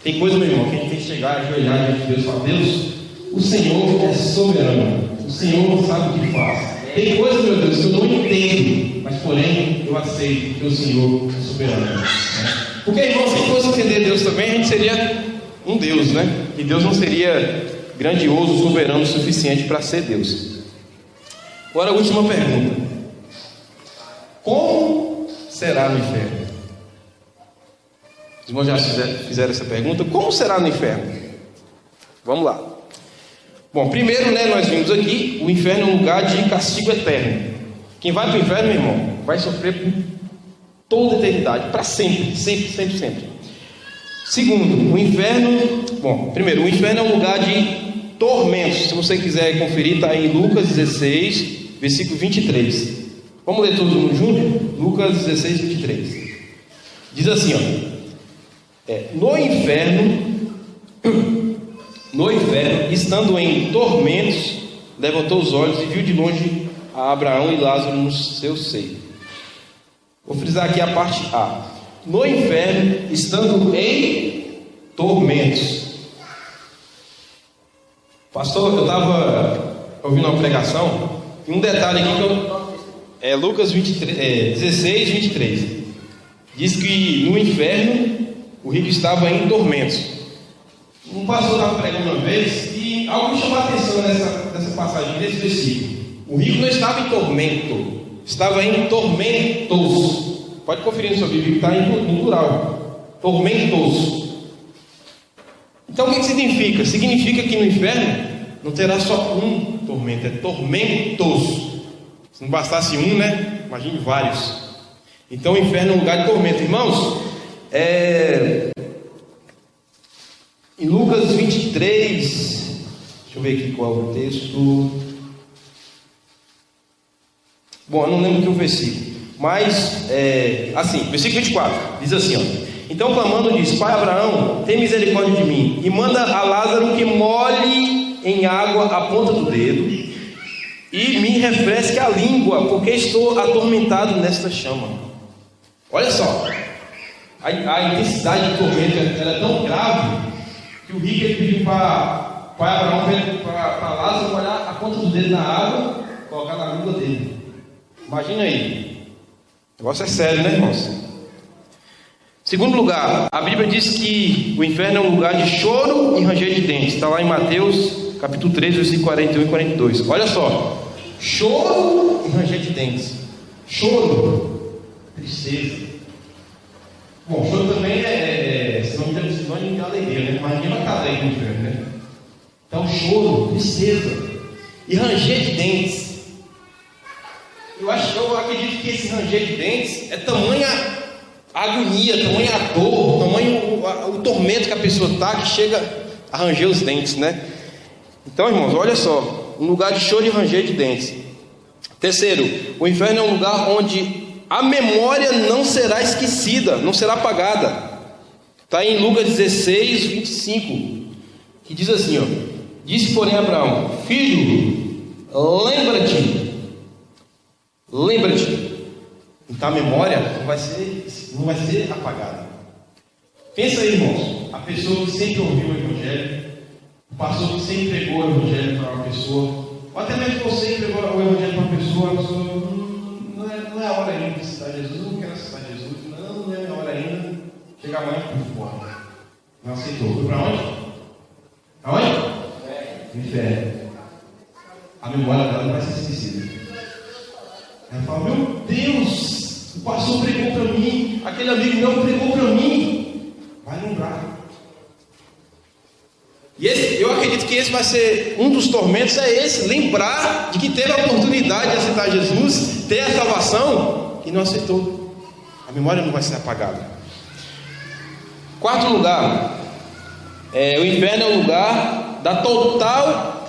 Tem coisas, meu irmão, que a gente tem que chegar, ajoelhar diante de Deus e falar: Deus, o Senhor é soberano, o Senhor sabe o que faz. Tem coisas, meu Deus, que eu não entendo, mas porém eu aceito que o Senhor é soberano, né? Porque, irmão, se fosse entender Deus também, a gente seria um Deus, né? E Deus não seria grandioso, soberano o suficiente para ser Deus. Agora a última pergunta: como será no inferno? Os irmãos já fizeram essa pergunta: como será no inferno? Vamos lá. Bom, primeiro, né, nós vimos aqui, o inferno é um lugar de castigo eterno. Quem vai para o inferno, meu irmão, vai sofrer por toda a eternidade, para sempre, sempre, sempre, sempre. Segundo, o inferno, primeiro, o inferno é um lugar de tormentos. Se você quiser conferir, está em Lucas 16, versículo 23. Vamos ler todo mundo junto? Lucas 16, 23. Diz assim, ó: no inferno, estando em tormentos, levantou os olhos e viu de longe a Abraão e Lázaro no seu seio. Vou frisar aqui a parte A. No inferno, estando em tormentos. Pastor, eu estava ouvindo uma pregação, e um detalhe aqui que Lucas 16, 23. Diz que no inferno o rico estava em tormentos. Um pastor estava pregando uma vez e algo me chamou a atenção nessa passagem, nesse versículo. O rico não estava em tormento, estava em tormentos. Pode conferir no seu Bíblia, que está em plural. Tormentos. Então o que significa? Significa que no inferno não terá só um tormento, é tormentos. Se não bastasse um, né? Imagine vários. Então o inferno é um lugar de tormento. Irmãos, em Lucas 23, deixa eu ver aqui qual é o texto. Bom, eu não lembro aqui o versículo, mas assim, versículo 24, diz assim, ó: então clamando diz: Pai Abraão, tem misericórdia de mim, e manda a Lázaro que molhe em água a ponta do dedo e me refresque a língua, porque estou atormentado nesta chama. Olha só, a intensidade do tormento era tão grave que o rico pediu para Abraão, para Lázaro molhar a ponta do dedo na água, colocar na língua dele. Imagina aí, o negócio é sério, né, irmãos? Segundo lugar, a Bíblia diz que o inferno é um lugar de choro e ranger de dentes. Está lá em Mateus capítulo 3, versículo 41 e 42. Olha só, choro e ranger de dentes. Choro, tristeza. Bom, choro também é sinônimo de alegria, né? Mas ninguém vai estar alegre no inferno, né? Então, choro, tristeza e ranger de dentes. Eu acredito que esse ranger de dentes é tamanha a agonia, tamanha a dor, tamanho o tormento que a pessoa está, que chega a ranger os dentes, né? Então, irmãos, olha só, um lugar de choro e ranger de dentes. Terceiro, o inferno é um lugar onde a memória não será esquecida, não será apagada. Está em Lucas 16, 25, que diz assim, ó: disse, porém, Abraão: filho, lembra-te. Então a memória não vai ser apagada. Pensa aí, irmãos, a pessoa que sempre ouviu o Evangelho, o pastor que sempre pregou o Evangelho para uma pessoa, ou até mesmo você que pregou o Evangelho para uma pessoa, a pessoa não é a hora ainda de aceitar Jesus, não quero aceitar Jesus, não é a hora ainda, chega amanhã por fora. Não aceitou. Foi para onde? Aonde? Inferno. A memória dela não vai ser esquecida. Ela fala: meu Deus, o pastor pregou para mim, aquele amigo meu pregou para mim. Vai lembrar. E eu acredito que esse vai ser um dos tormentos, lembrar de que teve a oportunidade de aceitar Jesus, ter a salvação e não aceitou. A memória não vai ser apagada. Quarto lugar, o inferno é um lugar da total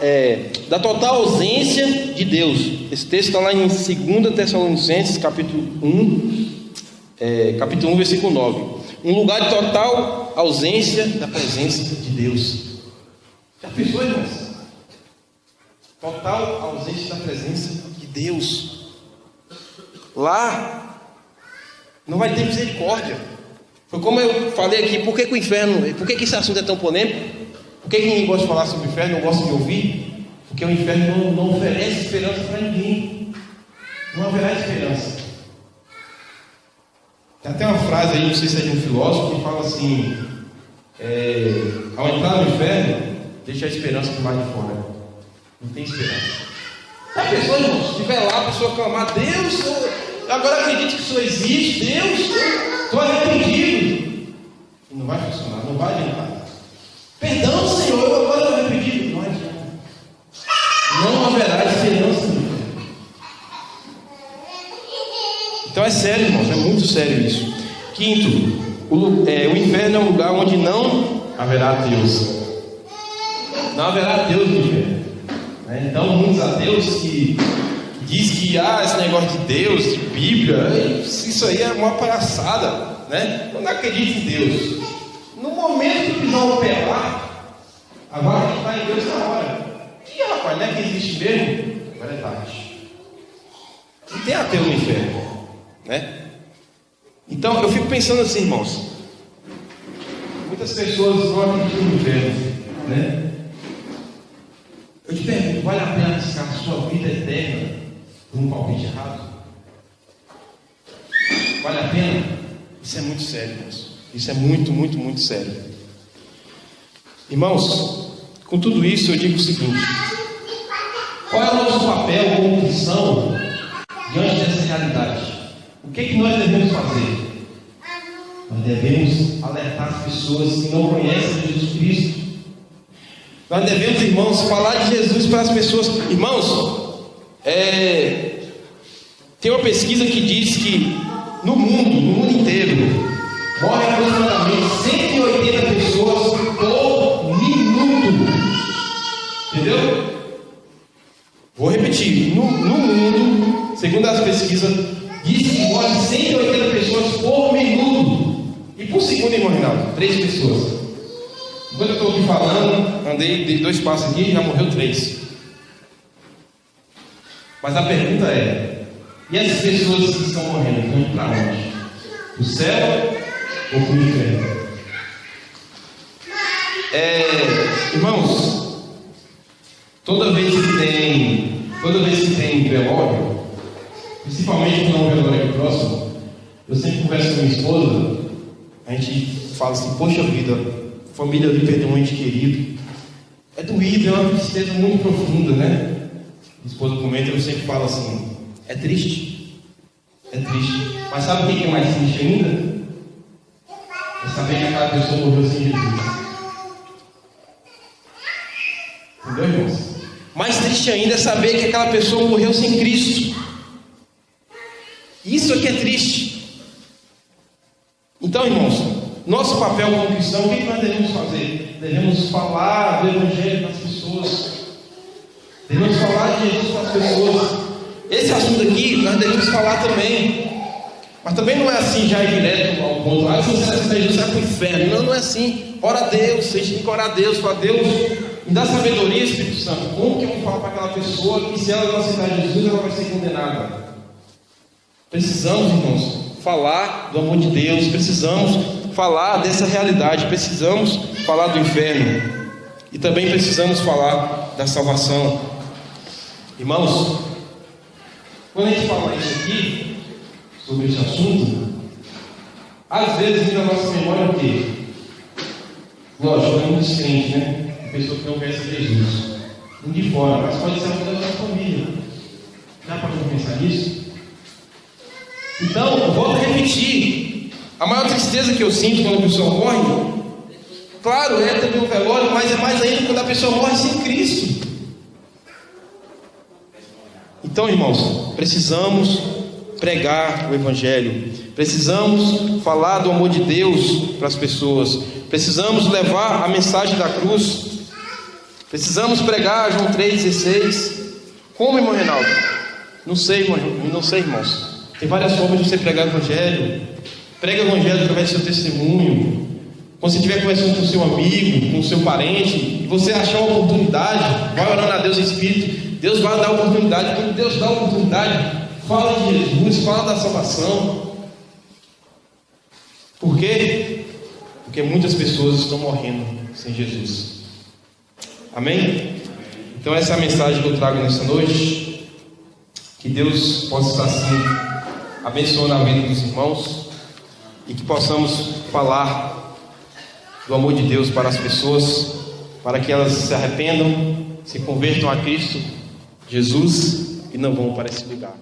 ausência de Deus. Esse texto está lá em 2 Tessalonicenses capítulo 1, capítulo 1, versículo 9. Um lugar de total ausência da presença de Deus. Já pensou, irmãos? Total ausência da presença de Deus. Lá não vai ter misericórdia. Foi como eu falei aqui, por que o inferno, por que esse assunto é tão polêmico? Por que ninguém gosta de falar sobre o inferno, não gosta de ouvir? Porque o inferno não oferece esperança para ninguém. Não haverá esperança. Tem até uma frase aí, não sei se é de um filósofo, que fala assim: ao entrar no inferno, deixa a esperança do lado de fora. Não tem esperança. A pessoa, irmão, se estiver lá, a pessoa clamar: Deus, eu agora acredito que isso existe, Deus, estou arrependido. Não vai funcionar, não vai adiantar. Perdão, Senhor, eu agora estou arrependido. Não adianta. Não haverá esperança no inferno. Então é sério, irmãos, é muito sério isso. Quinto, o inferno é um lugar onde não haverá Deus. Não haverá Deus no inferno. Então, muitos ateus que diz que esse negócio de Deus, de Bíblia, isso aí é uma palhaçada, né? Eu não acredito em Deus. No momento que pisar o pé lá, agora a gente vai em Deus na hora. E rapaz, não é que existe mesmo? Agora é tarde. Não tem ateu no inferno, né? Então, eu fico pensando assim, irmãos. Muitas pessoas não acreditam no inferno, né? Eu te pergunto, vale a pena arriscar a sua vida eterna por um palpite errado? Vale a pena? Isso é muito sério, irmãos. Isso é muito, muito, muito sério. Irmãos, com tudo isso eu digo o seguinte: qual é o nosso papel como cristão diante dessa realidade? O que nós devemos fazer? Nós devemos alertar as pessoas que não conhecem Jesus Cristo. Nós devemos, irmãos, falar de Jesus para as pessoas. Irmãos, tem uma pesquisa que diz que no mundo inteiro, morrem aproximadamente 180 pessoas por minuto. Entendeu? Vou repetir. No mundo, segundo as pesquisas, diz que morrem 180 pessoas por minuto. E por segundo, irmão Reinaldo? 3 pessoas. Enquanto eu estou aqui falando, andei, dei 2 passos aqui e já morreu 3. Mas a pergunta é: e essas pessoas que estão morrendo, estão indo para onde? Para o céu ou para o inferno? Irmãos, toda vez que tem velório, principalmente quando é um velório aqui próximo, eu sempre converso com minha esposa. A gente fala assim: poxa vida, a família ali perdeu um ente querido. É doído, é uma tristeza muito profunda, né? Minha esposa comenta, eu sempre falo assim: é triste. É triste. Mas sabe o que é mais triste ainda? É saber que aquela pessoa morreu sem Jesus. Entendeu, irmãos? Mais triste ainda é saber que aquela pessoa morreu sem Cristo. Isso aqui é triste. Então, irmãos, nosso papel como cristão, o que nós devemos fazer? Devemos falar do Evangelho para as pessoas. Devemos falar de Jesus para as pessoas. Esse assunto aqui nós devemos falar também. Mas também não é assim, já é direto ao ponto. Se você aceitar Jesus, vai para o inferno. Não é assim. Ora a Deus, a gente tem que orar a Deus, falar: Deus, me dá sabedoria, Espírito Santo. Como que eu vou falar para aquela pessoa que, se ela não aceitar Jesus, ela vai ser condenada? Precisamos, irmãos, falar do amor de Deus. Precisamos falar dessa realidade. Precisamos falar do inferno. E também precisamos falar da salvação. Irmãos, quando a gente fala isso aqui, sobre esse assunto, às vezes vem na nossa memória o quê? Lógico, é um descrente, né? A pessoa que não conhece Jesus. Um de fora, mas pode ser alguém da nossa família. Já pode pensar nisso? Então, eu volto a repetir. A maior tristeza que eu sinto quando a pessoa morre, claro, é também um velório, mas é mais ainda quando a pessoa morre sem Cristo. Então, irmãos, precisamos pregar o Evangelho. Precisamos falar do amor de Deus para as pessoas. Precisamos levar a mensagem da cruz. Precisamos pregar João 3,16. Como, irmão Reinaldo? Não sei, irmãos. Tem várias formas de você pregar o Evangelho. Prega o evangelho através do seu testemunho. Quando você estiver conversando com o seu amigo, com o seu parente, e você achar uma oportunidade, vai orando a Deus em Espírito. Deus vai dar oportunidade. Quando Deus dá oportunidade, fala de Jesus, fala da salvação. Por quê? Porque muitas pessoas estão morrendo sem Jesus. Amém? Então essa é a mensagem que eu trago nessa noite. Que Deus possa estar assim abençoando a vida dos irmãos e que possamos falar do amor de Deus para as pessoas, para que elas se arrependam, se convertam a Cristo Jesus e não vão para esse lugar.